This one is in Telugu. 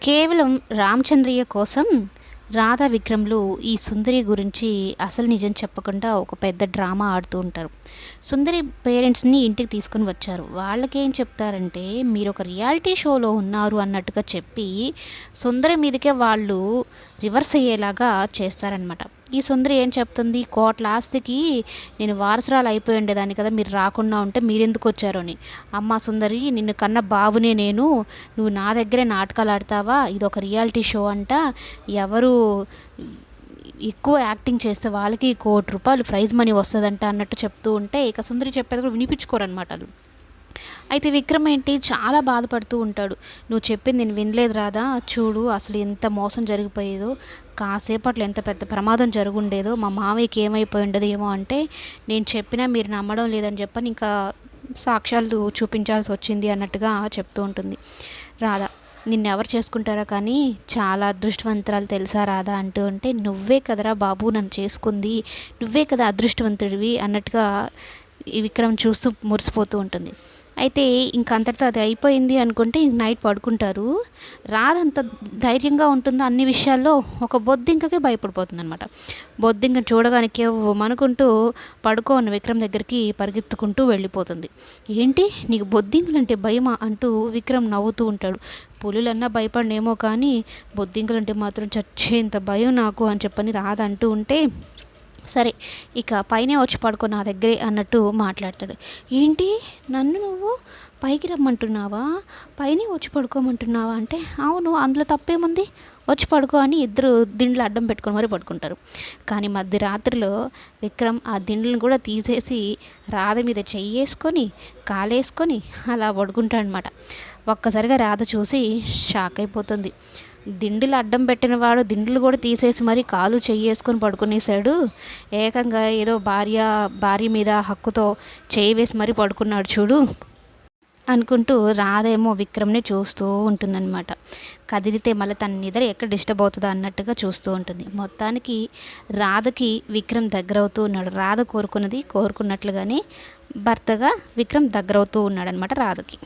కేవలం రామచంద్రయ్య కోసం రాధా విక్రమ్‌లు ఈ సుందరి గురించి అసలు నిజం చెప్పకుండా ఒక పెద్ద డ్రామా ఆడుతూ ఉంటారు. సుందరి పేరెంట్స్‌ని ఇంటికి తీసుకొని వచ్చారు. వాళ్ళకేం చెప్తారంటే, మీరొక రియాలిటీ షోలో ఉన్నారు అన్నట్టుగా చెప్పి, సుందరి మీదకే వాళ్ళు రివర్స్ అయ్యేలాగా చేస్తారనమాట. ఈ సుందరి ఏం చెప్తుంది, కోట్ల ఆస్తికి నేను వారసురాలు అయిపోయి ఉండేదాన్ని కదా, మీరు రాకుండా ఉంటే మీరెందుకొచ్చారు అని. అమ్మా సుందరి, నిన్ను కన్న బాబునే నేను, నువ్వు నా దగ్గరే నాటకాలు ఆడతావా, ఇదొక రియాలిటీ షో అంట, ఎవరు ఎక్కువ యాక్టింగ్ చేస్తే వాళ్ళకి ₹1,00,00,000 ప్రైజ్ మనీ వస్తుందంట అన్నట్టు చెప్తూ ఉంటే, ఇక సుందరి చెప్పేది కూడా వినిపించుకోరనమాట వాళ్ళు. అయితే విక్రమ్ ఏంటి చాలా బాధపడుతూ ఉంటాడు. నువ్వు చెప్పింది నేను వినలేదు రాదా, చూడు అసలు ఎంత మోసం జరిగిపోయేదో, కాసేపట్లో ఎంత పెద్ద ప్రమాదం జరుగుండేదో, మా మావయ్యకి ఏమైపోయి ఉండదు ఏమో అంటే, నేను చెప్పినా మీరు నమ్మడం లేదని చెప్పని ఇంకా సాక్ష్యాలు చూపించాల్సి వచ్చింది అన్నట్టుగా చెప్తూ ఉంటుంది రాధ. నిన్నెవరు చేసుకుంటారా కానీ చాలా అదృష్టవంతురాలు తెలుసా రాధా అంటూ ఉంటే, నువ్వే కదరా బాబు నన్ను చేసుకుంది, నువ్వే కదా అదృష్టవంతుడివి అన్నట్టుగా ఈ విక్రమ్ చూస్తూ మురిసిపోతూ ఉంటుంది. అయితే ఇంక అంతటితో అది అయిపోయింది అనుకుంటే ఇంక నైట్ పడుకుంటారు. రాధ అంత ధైర్యంగా ఉంటుందో అన్ని విషయాల్లో, ఒక బొద్దింకకే భయపడిపోతుందనమాట. బొద్దింకను చూడగానే కేవ్వమనుకుంటూ పడుకోన్న విక్రమ్ దగ్గరికి పరిగెత్తుకుంటూ వెళ్ళిపోతుంది. ఏంటి నీకు బొద్దింకలంటే భయమా అంటూ విక్రమ్ నవ్వుతూ ఉంటాడు. పులులన్నా భయపడినేమో కానీ బొద్దింకలంటే మాత్రం చచ్చేంత భయం నాకు అని చెప్పని రాధ అంటూ ఉంటే, సరే ఇక పైనే వచ్చి పడుకో నా దగ్గరే అన్నట్టు మాట్లాడతాడు. ఏంటి నన్ను నువ్వు పైకి రమ్మంటున్నావా, పైనే వచ్చి పడుకోమంటున్నావా అంటే, అవును అందులో తప్పేముంది, వచ్చి పడుకో అని ఇద్దరు దిండ్లు అడ్డం పెట్టుకొని మరీ పడుకుంటారు. కానీ మధ్యరాత్రిలో విక్రమ్ ఆ దిండ్లను కూడా తీసేసి రాధ మీద చెయ్యేసుకొని కాలేసుకొని అలా పడుకుంటాడనమాట. ఒక్కసారిగా రాధ చూసి షాక్ అయిపోతుంది. దిండులు అడ్డం పెట్టిన వాడు దిండులు కూడా తీసేసి మరీ కాలు చెయ్యేసుకొని పడుకునేసాడు, ఏకంగా ఏదో భార్య మీద హక్కుతో చేయి వేసి మరీ పడుకున్నాడు చూడు అనుకుంటూ రాధేమో విక్రమ్ని చూస్తూ ఉంటుందన్నమాట. కదిలితే మళ్ళీ తన నిద్ర ఎక్కడ డిస్టర్బ్ అవుతుందో అన్నట్టుగా చూస్తూ ఉంటుంది. మొత్తానికి రాధకి విక్రమ్ దగ్గరవుతూ ఉన్నాడు. రాధ కోరుకున్నట్లుగానే భర్తగా విక్రమ్ దగ్గరవుతూ ఉన్నాడనమాట రాధకి.